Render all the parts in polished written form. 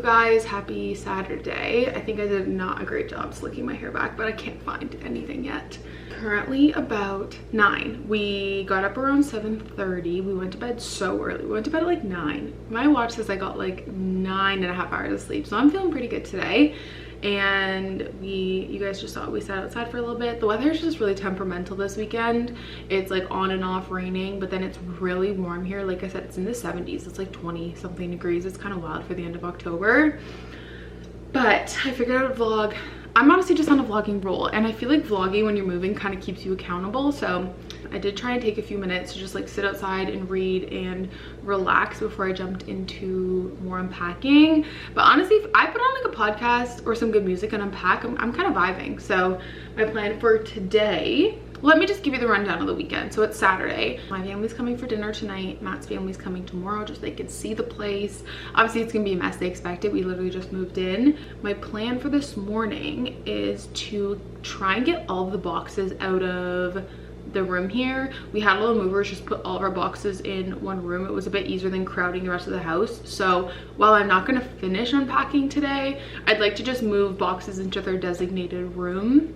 guys, happy Saturday. I think I did not a great job slicking my hair back, but I can't find anything yet. Currently about 9. We got up around 7:30. We went to bed so early. We went to bed at like 9. My watch says I got like 9.5 hours of sleep, so I'm feeling pretty good today. And you guys just saw we sat outside for a little bit. The weather is just really temperamental this weekend. It's like on and off raining, but then it's really warm here. Like I said, it's in the 70s. It's like 20 something degrees. It's kind of wild for the end of October, but I figured out a vlog. I'm honestly just on a vlogging roll, and I feel like vlogging when you're moving kind of keeps you accountable. So I did try and take a few minutes to just like sit outside and read and relax before I jumped into more unpacking. But honestly, if I put on like a podcast or some good music and unpack, I'm kind of vibing. So my plan for today, let me just give you the rundown of the weekend. So it's Saturday. My family's coming for dinner tonight. Matt's family's coming tomorrow, just so they can see the place. Obviously, it's gonna be a mess. They expected. We literally just moved in. My plan for this morning is to try and get all of the boxes out of the room here. We had a little movers just put all of our boxes in one room. It was a bit easier than crowding the rest of the house. So while I'm not gonna finish unpacking today, I'd like to just move boxes into their designated room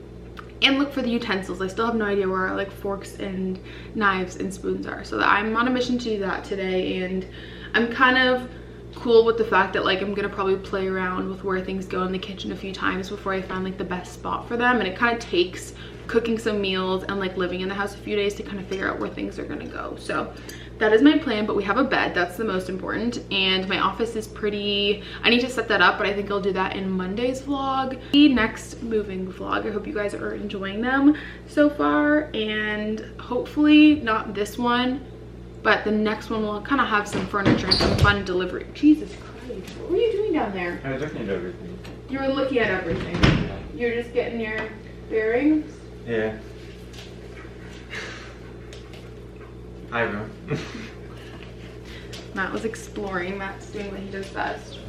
and look for the utensils. I still have no idea where like forks and knives and spoons are. So I'm on a mission to do that today, and I'm kind of cool with the fact that like I'm gonna probably play around with where things go in the kitchen a few times before I find like the best spot for them. And it kind of takes cooking some meals and like living in the house a few days to kind of figure out where things are gonna go. So that is my plan, but we have a bed. That's the most important. And my office is pretty, I need to set that up, but I think I'll do that in Monday's vlog. The next moving vlog, I hope you guys are enjoying them so far, and hopefully not this one, but the next one will kind of have some furniture and some fun delivery. Jesus Christ, what were you doing down there? I was looking at everything. You were looking at everything. You're just getting your bearings? Yeah. Hi, bro. Matt was exploring. Matt's doing what he does best.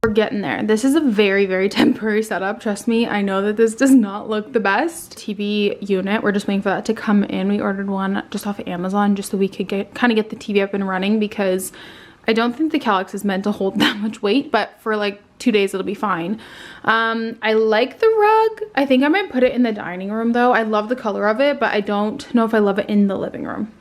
We're getting there. This is a very temporary setup. Trust me, I know that this does not look the best. TV unit, we're just waiting for that to come in. We ordered one just off of Amazon just so we could kind of get the TV up and running, because I don't think the Calyx is meant to hold that much weight, but for like 2 days it'll be fine. I like the rug. I think I might put it in the dining room though. I love the color of it, but I don't know if I love it in the living room.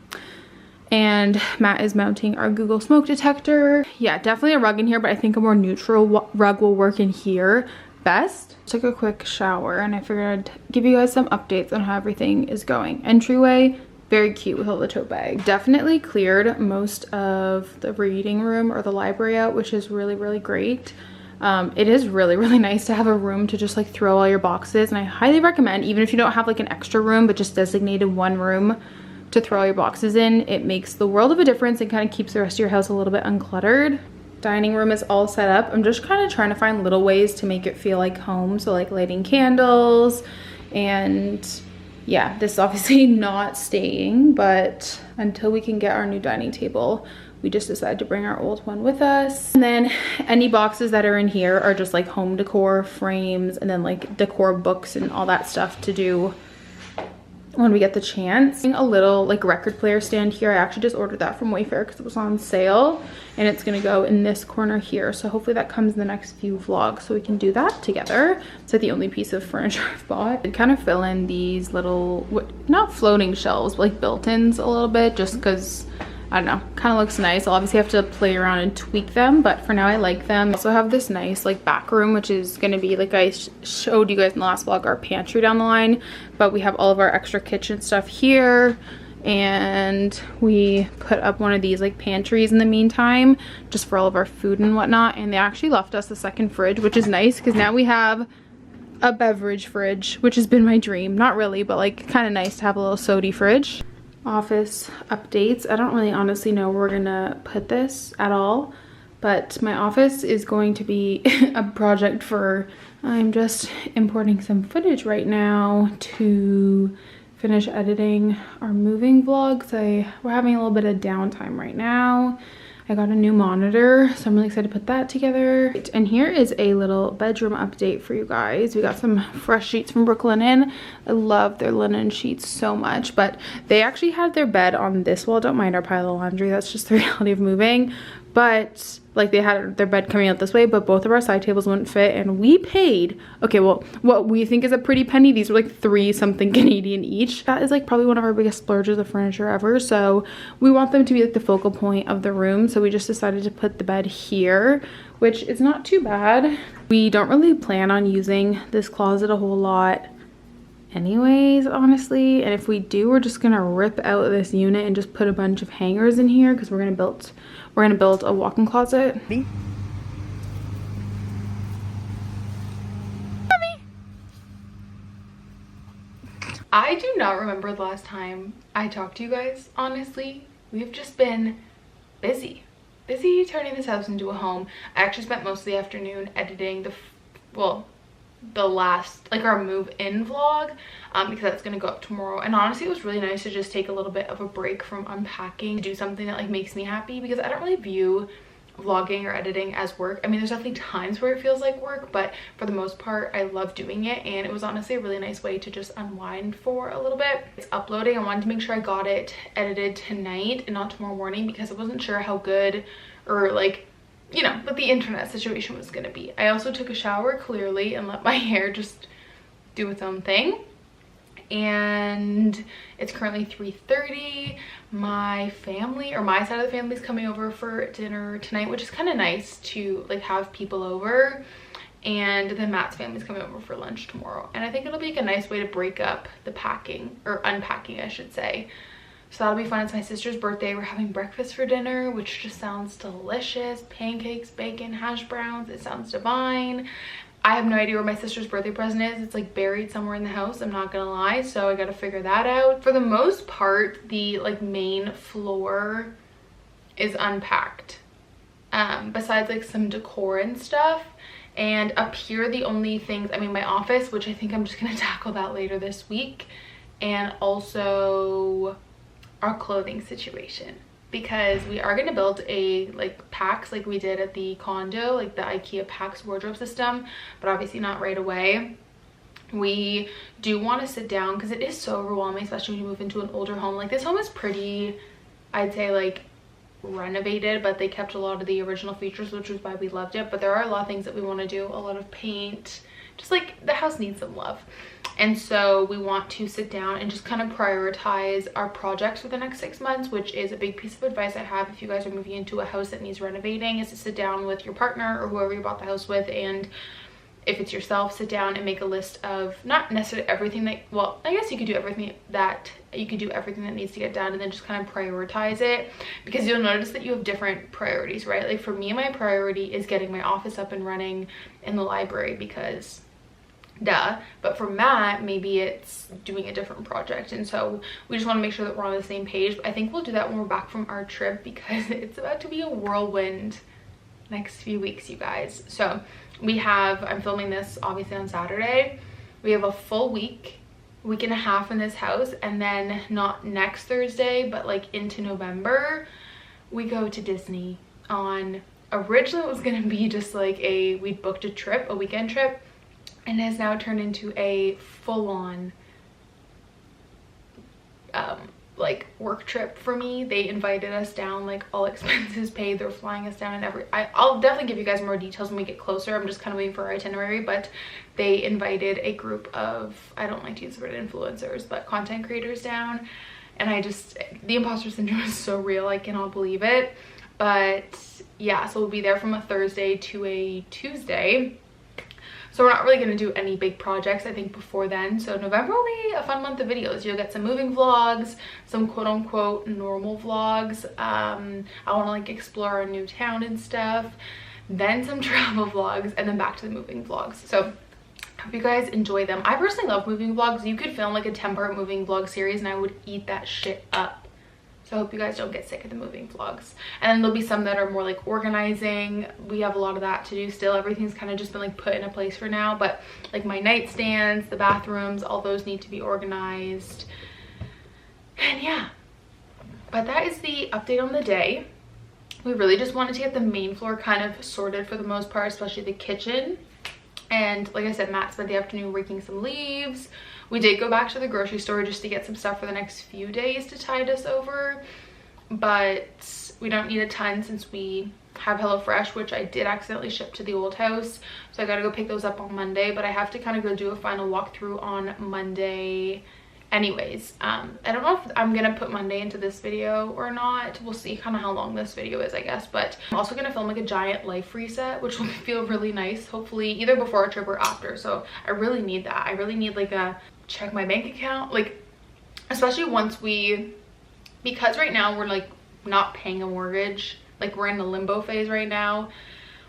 And Matt is mounting our Google smoke detector. Yeah, definitely a rug in here, but I think a more neutral rug will work in here best. Took a quick shower and I figured I'd give you guys some updates on how everything is going. Entryway, very cute with all the tote bag. Definitely cleared most of the reading room or the library out, which is really great. It is really, really nice to have a room to just like throw all your boxes, and I highly recommend, even if you don't have like an extra room but just designated one room to throw all your boxes in, it makes the world of a difference and kind of keeps the rest of your house a little bit uncluttered. Dining room is all set up. I'm just kind of trying to find little ways to make it feel like home, so like lighting candles, and yeah, this is obviously not staying, but until we can get our new dining table, we just decided to bring our old one with us. And then any boxes that are in here are just like home decor frames, and then like decor books and all that stuff to do when we get the chance. A little like record player stand here. I actually just ordered that from Wayfair because it was on sale, and it's gonna go in this corner here. So hopefully that comes in the next few vlogs so we can do that together. It's like the only piece of furniture I've bought. I'd kind of fill in these little, not floating shelves, but like built-ins a little bit, just because I don't know, kind of looks nice. I'll obviously have to play around and tweak them, but for now I like them. I also have this nice like back room, which is gonna be, like I showed you guys in the last vlog, our pantry down the line, but we have all of our extra kitchen stuff here, and we put up one of these like pantries in the meantime, just for all of our food and whatnot. And they actually left us a second fridge, which is nice because now we have a beverage fridge, which has been my dream. Not really, but like kind of nice to have a little sody fridge. Office updates. I don't really honestly know where we're gonna put this at all, but my office is going to be a project for, I'm just importing some footage right now to finish editing our moving vlogs. We're having a little bit of downtime right now. I got a new monitor, so I'm really excited to put that together. And here is a little bedroom update for you guys. We got some fresh sheets from Brooklinen. I love their linen sheets so much, but they actually had their bed on this wall. Don't mind our pile of laundry, that's just the reality of moving. But like they had their bed coming out this way, but both of our side tables wouldn't fit, and we paid, okay, well, what we think is a pretty penny. These were like 3 something Canadian each. That is like probably one of our biggest splurges of furniture ever, so we want them to be like the focal point of the room. So we just decided to put the bed here, which is not too bad. We don't really plan on using this closet a whole lot anyways, honestly, and if we do, we're just gonna rip out this unit and just put a bunch of hangers in here because we're gonna build a walk-in closet. I do not remember the last time I talked to you guys, honestly. We've just been busy turning this house into a home. I actually spent most of the afternoon editing the last, like our move-in vlog, because that's gonna go up tomorrow. And honestly, it was really nice to just take a little bit of a break from unpacking, do something that like makes me happy, because I don't really view vlogging or editing as work. I mean, there's definitely times where it feels like work, but for the most part I love doing it, and it was honestly a really nice way to just unwind for a little bit. It's uploading. I wanted to make sure I got it edited tonight and not tomorrow morning, because I wasn't sure how good, or like, you know, what the internet situation was gonna be. I also took a shower, clearly, and let my hair just do its own thing. And it's currently 3:30. My family, or my side of the family, is coming over for dinner tonight, which is kind of nice to like have people over. And then Matt's family's coming over for lunch tomorrow, and I think it'll be like a nice way to break up the packing, or unpacking I should say. So that'll be fun. It's my sister's birthday. We're having breakfast for dinner, which just sounds delicious. Pancakes, bacon, hash browns. It sounds divine. I have no idea where my sister's birthday present is. It's like buried somewhere in the house, I'm not gonna lie, so I gotta figure that out. For the most part, the like main floor is unpacked, besides like some decor and stuff. And up here, the only things, I mean, my office, which I think I'm just gonna tackle that later this week, and also our clothing situation, because we are going to build a like packs like we did at the condo, like the IKEA packs wardrobe system, but obviously not right away. We do want to sit down because it is so overwhelming, especially when you move into an older home. Like this home is pretty, I'd say, like renovated, but they kept a lot of the original features, which was why we loved it. But there are a lot of things that we want to do, a lot of paint, just like the house needs some love. And so we want to sit down and just kind of prioritize our projects for the next 6 months, which is a big piece of advice I have if you guys are moving into a house that needs renovating, is to sit down with your partner or whoever you bought the house with and if it's yourself, sit down and make a list of not necessarily everything that, well, I guess you could do everything that needs to get done, and then just kind of prioritize it, because you'll notice that you have different priorities, right? Like for me, my priority is getting my office up and running in the library because duh. But for Matt, maybe it's doing a different project, and so we just want to make sure that we're on the same page. But I think we'll do that when we're back from our trip, because it's about to be a whirlwind next few weeks, you guys. So I'm filming this obviously on Saturday. We have a full week and a half in this house, and then not next Thursday, but like into November, we go to Disney on, originally it was gonna be just like we'd booked a weekend trip, and it has now turned into a full-on like work trip for me. They invited us down, like all expenses paid. They're flying us down, and I'll definitely give you guys more details when we get closer. I'm just kind of waiting for our itinerary, but they invited a group of, I don't like to use the word influencers, but content creators down, and the imposter syndrome is so real, I cannot believe it. But yeah, so we'll be there from a Thursday to a Tuesday. So we're not really going to do any big projects, I think, before then. So November will be a fun month of videos. You'll get some moving vlogs, some quote-unquote normal vlogs. I want to like explore our new town and stuff. Then some travel vlogs, and then back to the moving vlogs. So I hope you guys enjoy them. I personally love moving vlogs. You could film like a 10-part moving vlog series, and I would eat that shit up. So I hope you guys don't get sick of the moving vlogs. And then there'll be some that are more like organizing. We have a lot of that to do still. Everything's kind of just been like put in a place for now, but like my nightstands, the bathrooms, all those need to be organized. And yeah, but that is the update on the day. We really just wanted to get the main floor kind of sorted for the most part, especially the kitchen. And like I said, Matt spent the afternoon raking some leaves. We did go back to the grocery store just to get some stuff for the next few days to tide us over, but we don't need a ton since we have HelloFresh, which I did accidentally ship to the old house, so I gotta go pick those up on Monday. But I have to kind of go do a final walkthrough on Monday anyways. I don't know if I'm gonna put Monday into this video or not. We'll see kind of how long this video is, I guess. But I'm also gonna film like a giant life reset, which will feel really nice, hopefully either before our trip or after. So I really need that. I really need like a check my bank account, like especially because right now we're like not paying a mortgage, like we're in a limbo phase right now.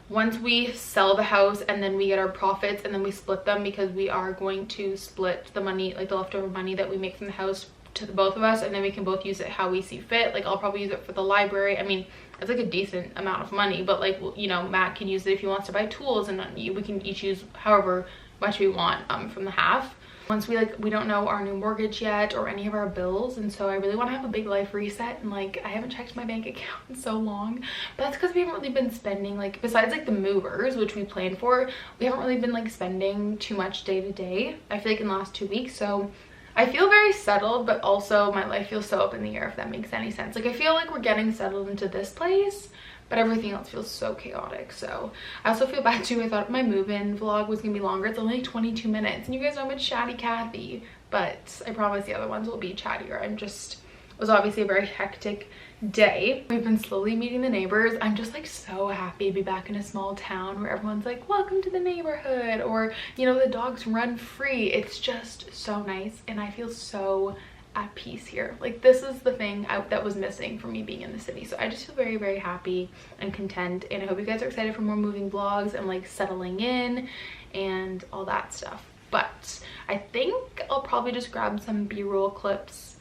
Once we sell the house and then we get our profits and then we split them, because we are going to split the money, like the leftover money that we make from the house, to the both of us, and then we can both use it how we see fit. Like I'll probably use it for the library. I mean, it's like a decent amount of money, but like, you know, Matt can use it if he wants to buy tools, and we can each use however much we want from the half. Once we don't know our new mortgage yet or any of our bills, and so I really want to have a big life reset. And like I haven't checked my bank account in so long, but that's because we haven't really been spending, like besides like the movers, which we planned for, we haven't really been like spending too much day to day, I feel like, in the last 2 weeks. So I feel very settled, but also my life feels so up in the air, if that makes any sense. Like I feel like we're getting settled into this place, but everything else feels so chaotic. So I also feel bad too. I thought my move-in vlog was gonna be longer. It's only like 22 minutes, and you guys know I'm a chatty Kathy, but I promise the other ones will be chattier. It was obviously a very hectic day. We've been slowly meeting the neighbors. I'm just like so happy to be back in a small town where everyone's like, welcome to the neighborhood, or you know, the dogs run free. It's just so nice, and I feel so at peace here. Like this is the thing that was missing for me being in the city. So I just feel very, very happy and content, and I hope you guys are excited for more moving vlogs and like settling in and all that stuff. But I think I'll probably just grab some b-roll clips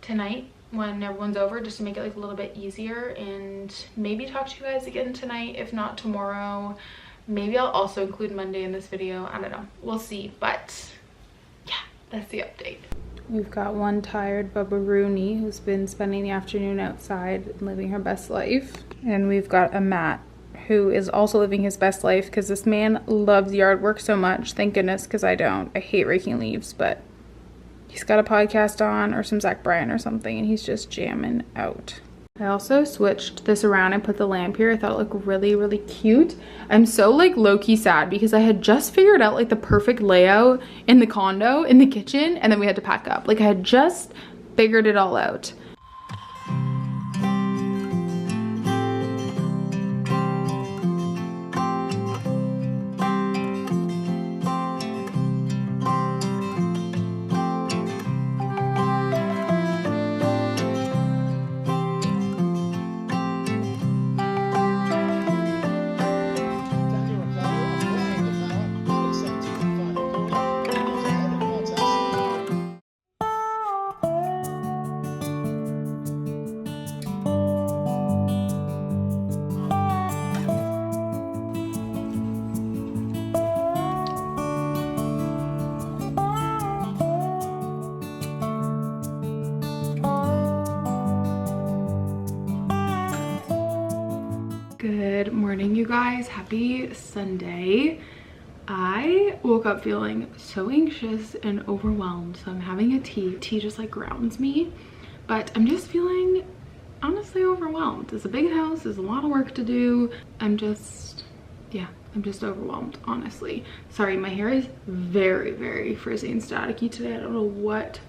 tonight when everyone's over, just to make it like a little bit easier, and maybe talk to you guys again tonight, if not tomorrow. Maybe I'll also include Monday in this video, I don't know, we'll see. But yeah, that's the update. We've got one tired Bubba Rooney who's been spending the afternoon outside and living her best life. And we've got a Matt who is also living his best life, because this man loves yard work so much. Thank goodness, because I don't. I hate raking leaves, but he's got a podcast on or some Zach Bryan or something, and he's just jamming out. I also switched this around and put the lamp here. I thought it looked really, really cute. I'm so like low-key sad because I had just figured out like the perfect layout in the condo, in the kitchen, and then we had to pack up. Like I had just figured it all out. you guys? Happy Sunday. I woke up feeling so anxious and overwhelmed, so I'm having a tea. Tea just like grounds me, but I'm just feeling honestly overwhelmed. It's a big house, there's a lot of work to do. I'm just overwhelmed, honestly. Sorry, my hair is very frizzy and staticky today. I don't know what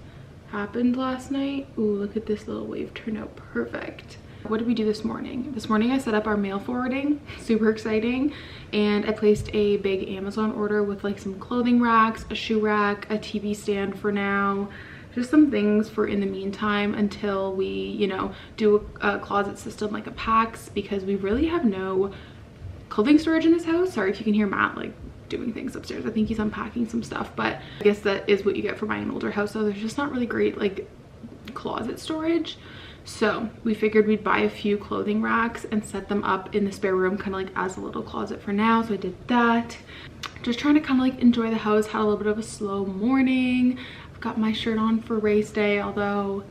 happened last night. Ooh, look at this little wave turn out perfect. What did we do this morning? This morning I set up our mail forwarding, super exciting, and I placed a big Amazon order with like some clothing racks, a shoe rack, a TV stand for now, just some things for in the meantime until we, you know, do a closet system like a PAX, because we really have no clothing storage in this house. Sorry if you can hear Matt like doing things upstairs. I think he's unpacking some stuff, but I guess that is what you get for buying an older house. So there's just not really great like closet storage. So we figured we'd buy a few clothing racks and set them up in the spare room, kind of like as a little closet for now. So I did that. Just trying to kind of like enjoy the house. Had a little bit of a slow morning. I've got my shirt on for race day, although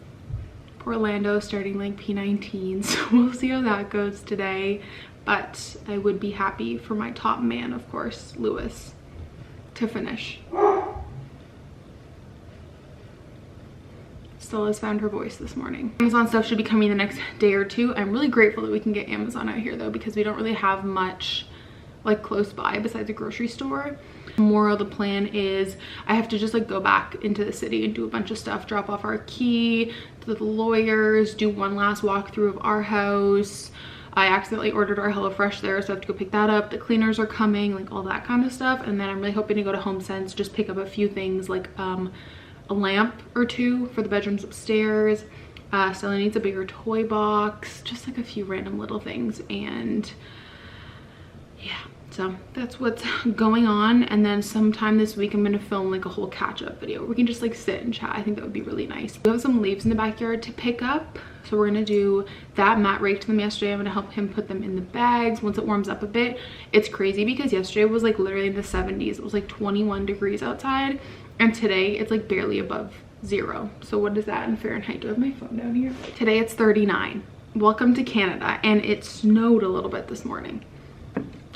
poor Lando's starting like P19, so we'll see how that goes today. But I would be happy for my top man, of course, Lewis, to finish. Stella's found her voice this morning. Amazon stuff should be coming the next day or two. I'm really grateful that we can get Amazon out here though, because we don't really have much like close by besides a grocery store. Tomorrow the plan is I have to just like go back into the city and do a bunch of stuff, drop off our key to the lawyers, do one last walkthrough of our house. I accidentally ordered our HelloFresh there, so I have to go pick that up. The cleaners are coming, like all that kind of stuff. And then I'm really hoping to go to HomeSense, just pick up a few things like a lamp or two for the bedrooms upstairs. Stella needs a bigger toy box, just like a few random little things. And yeah, so that's what's going on. And then sometime this week I'm gonna film like a whole catch-up video. We can just like sit and chat. I think that would be really nice. We have some leaves in the backyard to pick up, so we're gonna do that. Matt raked them yesterday. I'm gonna help him put them in the bags once it warms up a bit. It's crazy because yesterday was like literally in the 70s. It was like 21 degrees outside, and today it's like barely above 0. So what is that in Fahrenheit? Do I have my phone down here? Today it's 39. Welcome to Canada. And it snowed a little bit this morning.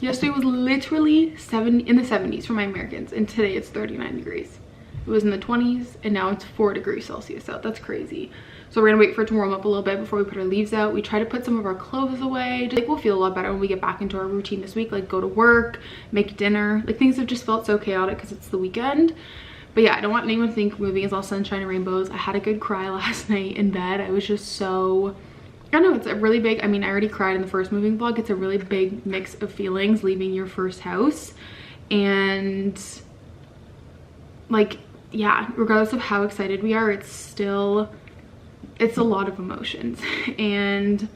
Yesterday was literally in the 70s for my Americans, and today it's 39 degrees. It was in the 20s and now it's 4 degrees Celsius out. That's crazy. So we're gonna wait for it to warm up a little bit before we put our leaves out. We try to put some of our clothes away. Just, like, we'll feel a lot better when we get back into our routine this week, like go to work, make dinner. Like things have just felt so chaotic because it's the weekend. But yeah, I don't want anyone to think moving is all sunshine and rainbows. I had a good cry last night in bed. I was just so, I don't know, it's a really big, I mean, I already cried in the first moving vlog. It's a really big mix of feelings leaving your first house. And like, yeah, regardless of how excited we are, it's a lot of emotions. And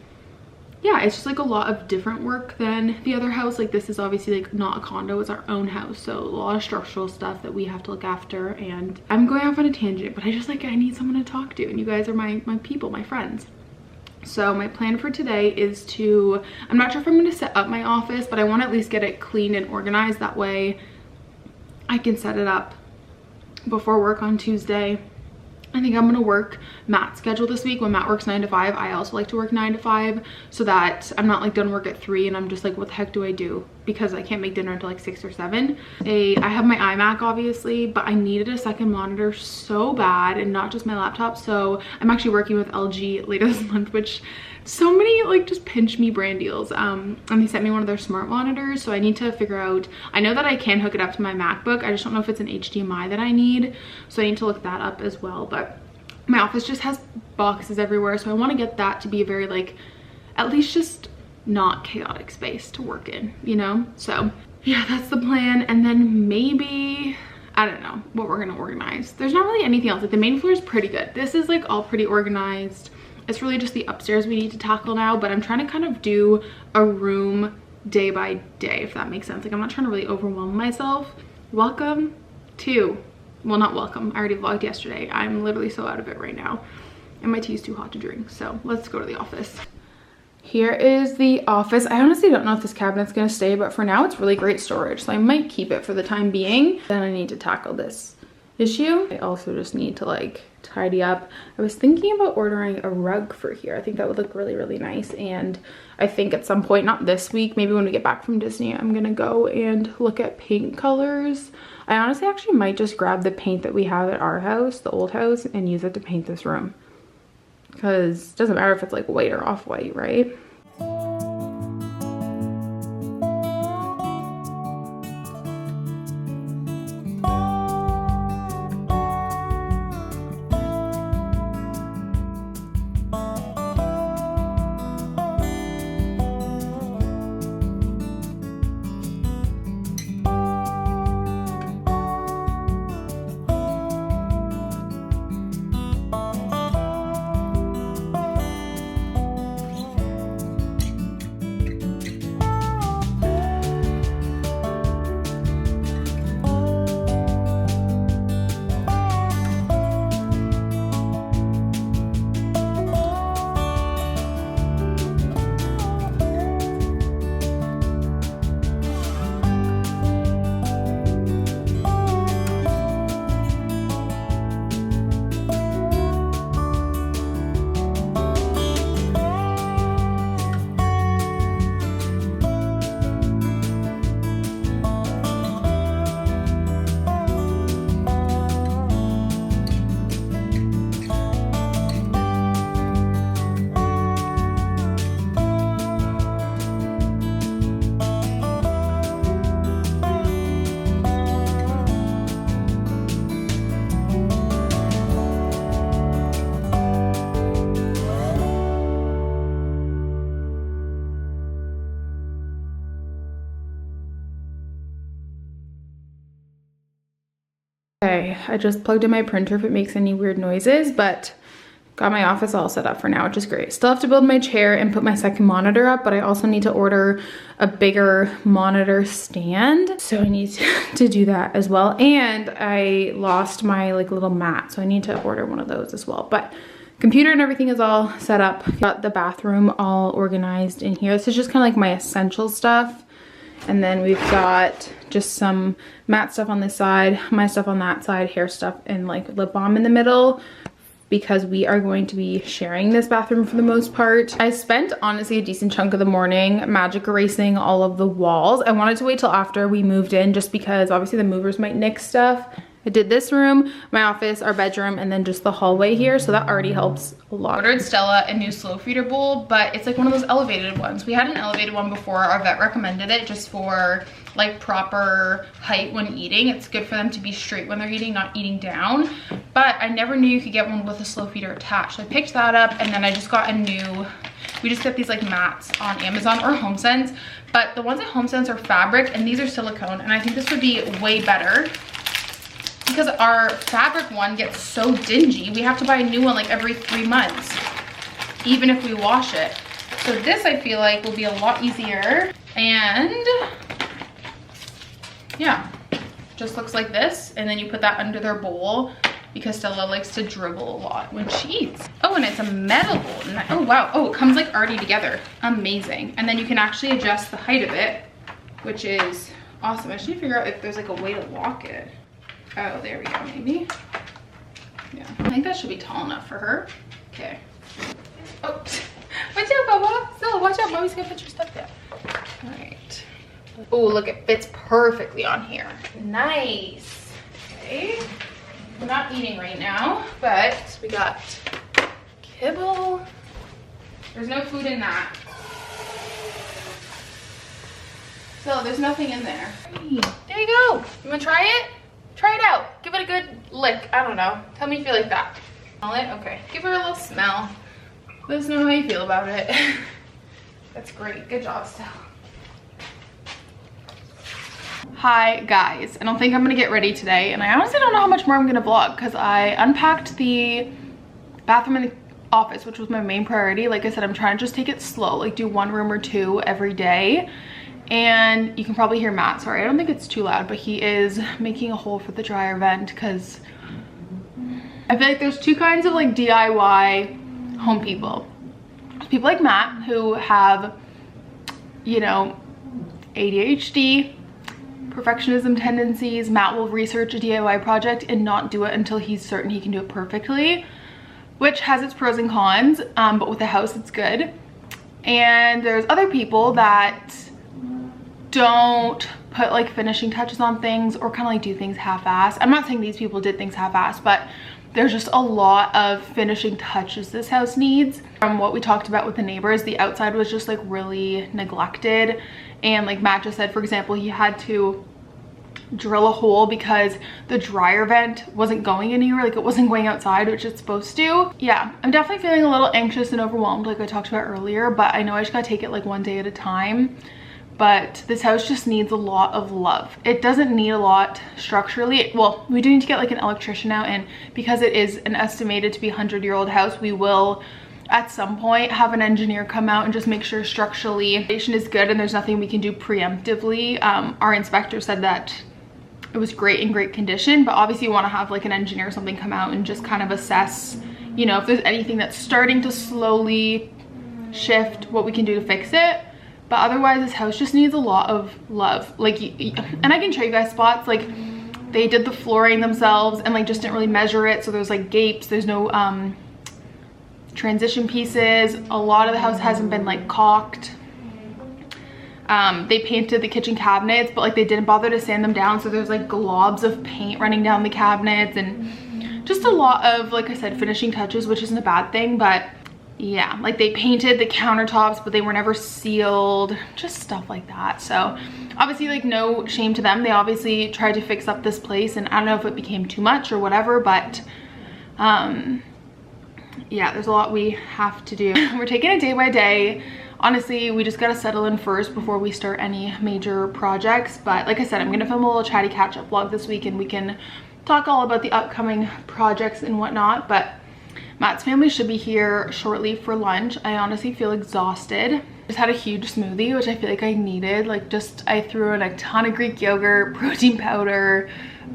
yeah, it's just like a lot of different work than the other house. Like this is obviously like not a condo, it's our own house. So a lot of structural stuff that we have to look after. And I'm going off on a tangent, but I just like, I need someone to talk to. And you guys are my people, my friends. So my plan for today is to, I'm not sure if I'm going to set up my office, but I want to at least get it cleaned and organized. That way I can set it up before work on Tuesday. I think I'm gonna work Matt's schedule this week. When Matt works 9 to 5, I also like to work 9 to 5, so that I'm not like done work at 3 and I'm just like, what the heck do I do? Because I can't make dinner until like 6 or 7. I have my iMac obviously, but I needed a second monitor so bad, and not just my laptop. So I'm actually working with LG later this month, which so many like just pinch me brand deals. And they sent me one of their smart monitors, so I need to figure out, I know that I can hook it up to my MacBook, I just don't know if it's an HDMI that I need, so I need to look that up as well. But my office just has boxes everywhere, so I want to get that to be a very like, at least just not chaotic space to work in, you know? So yeah, that's the plan. And then maybe, I don't know what we're gonna organize. There's not really anything else. Like the main floor is pretty good. This is like all pretty organized. It's really just the upstairs we need to tackle now, but I'm trying to kind of do a room day by day, if that makes sense. Like I'm not trying to really overwhelm myself. Welcome to, well, not welcome, I already vlogged yesterday. I'm literally so out of it right now, and my tea is too hot to drink. So let's go to the office. Here is the office. I honestly don't know if this cabinet's gonna stay, but for now it's really great storage, so I might keep it for the time being. Then I need to tackle this issue. I also just need to like tidy up. I was thinking about ordering a rug for here. I think that would look really, really nice. And I think at some point, not this week, maybe when we get back from Disney, I'm gonna go and look at paint colors. I honestly actually might just grab the paint that we have at our house, the old house, and use it to paint this room. Because it doesn't matter if it's like white or off-white, right? Okay, I just plugged in my printer if it makes any weird noises, but got my office all set up for now, which is great. Still have to build my chair and put my second monitor up, but I also need to order a bigger monitor stand. So I need to do that as well. And I lost my like little mat, so I need to order one of those as well. But computer and everything is all set up. Got the bathroom all organized in here. This is just kind of like my essential stuff. And then we've got just some matte stuff on this side, my stuff on that side, hair stuff, and like lip balm in the middle, because we are going to be sharing this bathroom for the most part. I spent honestly a decent chunk of the morning magic erasing all of the walls. I wanted to wait till after we moved in just because obviously the movers might nick stuff. I did this room, my office, our bedroom, and then just the hallway here, so that already helps a lot. I ordered Stella a new slow feeder bowl, but it's like one of those elevated ones. We had an elevated one before. Our vet recommended it just for like proper height when eating. It's good for them to be straight when they're eating, not eating down. But I never knew you could get one with a slow feeder attached. So I picked that up, and then I just got a new, we just get these like mats on Amazon or HomeSense, but the ones at HomeSense are fabric and these are silicone, and I think this would be way better because our fabric one gets so dingy. We have to buy a new one like every 3 months, even if we wash it. So this I feel like will be a lot easier. And yeah, just looks like this. And then you put that under their bowl because Stella likes to dribble a lot when she eats. Oh, and it's a metal bowl. Oh wow, oh, it comes like already together. Amazing. And then you can actually adjust the height of it, which is awesome. I just need to figure out if there's like a way to lock it. Oh, there we go, maybe. Yeah, I think that should be tall enough for her. Okay. Oh, watch out, Bubba. Stella, watch out. Mommy's gonna put your stuff down. All right. Oh, look, it fits perfectly on here. Nice. Okay. We're not eating right now, but we got kibble. There's no food in that. So there's nothing in there. There you go. You wanna try it? Try it out. Give it a good lick. I don't know. Tell me if you like that. Smell it? Okay. Give her a little smell. Let us know how you feel about it. That's great. Good job, Stella. Hi, guys. I don't think I'm gonna get ready today, and I honestly don't know how much more I'm gonna vlog because I unpacked the bathroom and the office, which was my main priority. Like I said, I'm trying to just take it slow, like do 1 room or 2 every day. And you can probably hear Matt, sorry, I don't think it's too loud, but he is making a hole for the dryer vent because I feel like there's 2 kinds of like DIY home people. There's people like Matt who have, you know, ADHD, perfectionism tendencies. Matt will research a DIY project and not do it until he's certain he can do it perfectly, which has its pros and cons, but with a house it's good. And there's other people that don't put like finishing touches on things or kind of like do things half-assed. I'm not saying these people did things half-assed, but there's just a lot of finishing touches this house needs. From what we talked about with the neighbors, the outside was just like really neglected. And like Matt just said, for example, he had to drill a hole because the dryer vent wasn't going anywhere, like it wasn't going outside, which it's supposed to. Yeah, I'm definitely feeling a little anxious and overwhelmed like I talked about earlier, but I know I just gotta take it like one day at a time. But this house just needs a lot of love. It doesn't need a lot structurally. Well, we do need to get like an electrician out, and because it is an estimated to be 100-year-old house, we will at some point have an engineer come out and just make sure structurally the foundation is good and there's nothing we can do preemptively. Our inspector said that it was great, in great condition, but obviously you want to have like an engineer or something come out and just kind of assess, you know, if there's anything that's starting to slowly shift, what we can do to fix it. But otherwise this house just needs a lot of love. Like, and I can show you guys spots, like they did the flooring themselves and like just didn't really measure it, so there's like gapes, there's no transition pieces. A lot of the house hasn't been like caulked. They painted the kitchen cabinets, but like they didn't bother to sand them down, so there's like globs of paint running down the cabinets, and just a lot of, like I said, finishing touches, which isn't a bad thing. But yeah, like they painted the countertops, but they were never sealed, just stuff like that. So obviously, like, no shame to them. They obviously tried to fix up this place, and I don't know if it became too much or whatever, but yeah, there's a lot we have to do. We're taking it day by day. Honestly, we just gotta settle in first before we start any major projects. But like I said, I'm gonna film a little chatty catch-up vlog this week, and we can talk all about the upcoming projects and whatnot. But Matt's family should be here shortly for lunch. I honestly feel exhausted. Just had a huge smoothie, which I feel like I needed. Like, just, I threw in a ton of Greek yogurt, protein powder,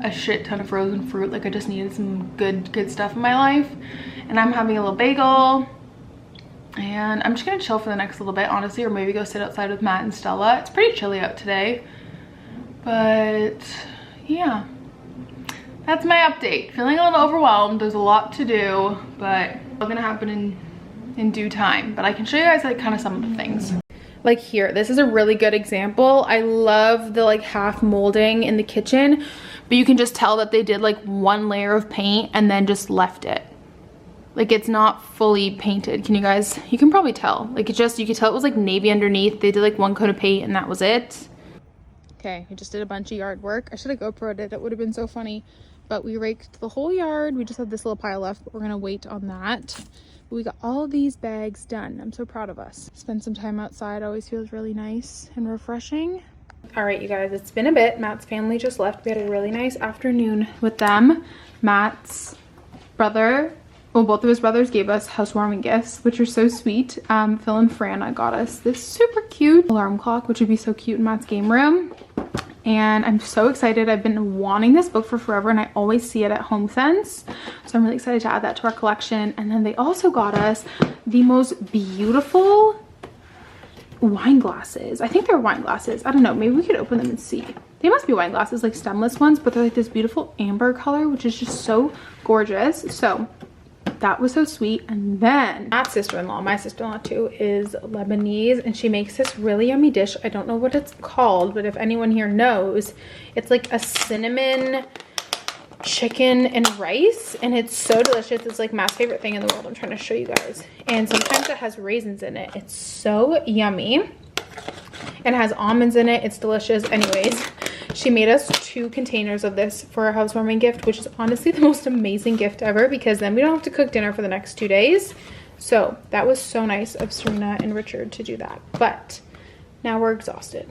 a shit ton of frozen fruit. Like, I just needed some good stuff in my life. And I'm having a little bagel. And I'm just gonna chill for the next little bit, honestly, or maybe go sit outside with Matt and Stella. It's pretty chilly out today. But yeah, that's my update. Feeling a little overwhelmed. There's a lot to do, but it's gonna happen in due time. But I can show you guys like kind of some of the things. Like here, this is a really good example. I love the like half molding in the kitchen, but you can just tell that they did like one layer of paint and then just left it. Like, it's not fully painted. Can you guys, you can probably tell. Like, it just, you could tell it was like navy underneath. They did like one coat of paint and that was it. Okay, we just did a bunch of yard work. I should have GoPro'd it. It would have been so funny. But we raked the whole yard. We just have this little pile left, but we're gonna wait on that. But we got all these bags done. I'm so proud of us. Spend some time outside always feels really nice and refreshing. All right, you guys, it's been a bit. Matt's family just left. We had a really nice afternoon with them. Matt's brother, well, both of his brothers gave us housewarming gifts, which are so sweet. Phil and Fran got us this super cute alarm clock, which would be so cute in Matt's game room. And I'm so excited. I've been wanting this book for forever, and I always see it at HomeSense. So I'm really excited to add that to our collection. And then they also got us the most beautiful wine glasses. I think they're wine glasses. I don't know. Maybe we could open them and see. They must be wine glasses, like stemless ones, but they're like this beautiful amber color, which is just so gorgeous. So that was so sweet. And then Matt's sister-in-law, my sister-in-law too, is Lebanese, and she makes this really yummy dish. I don't know what it's called, but if anyone here knows, it's like a cinnamon chicken and rice, and it's so delicious. It's like Matt's favorite thing in the world. I'm trying to show you guys. And sometimes it has raisins in it. It's so yummy. And it has almonds in it. It's delicious. Anyways, she made us 2 containers of this for our housewarming gift, which is honestly the most amazing gift ever, because then we don't have to cook dinner for the next 2 days. So that was so nice of Serena and Richard to do that. But now we're exhausted.